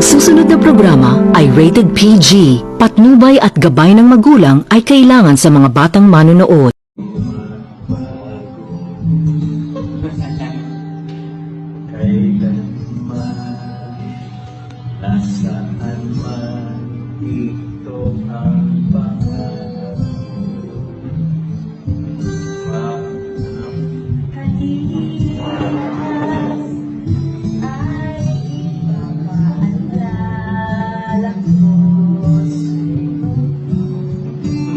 Ang susunod na programa ay rated PG. Patnubay at gabay ng magulang ay kailangan sa mga batang manonood. Kailanman, nasaan man, ito ang pangarap.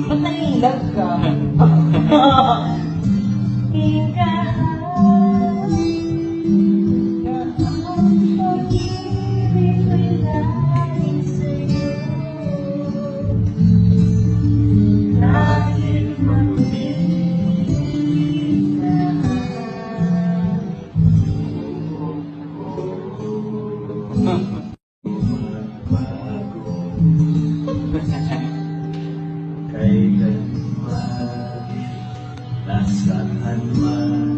Ba't nangilag ka? Kailanman, nasaan man,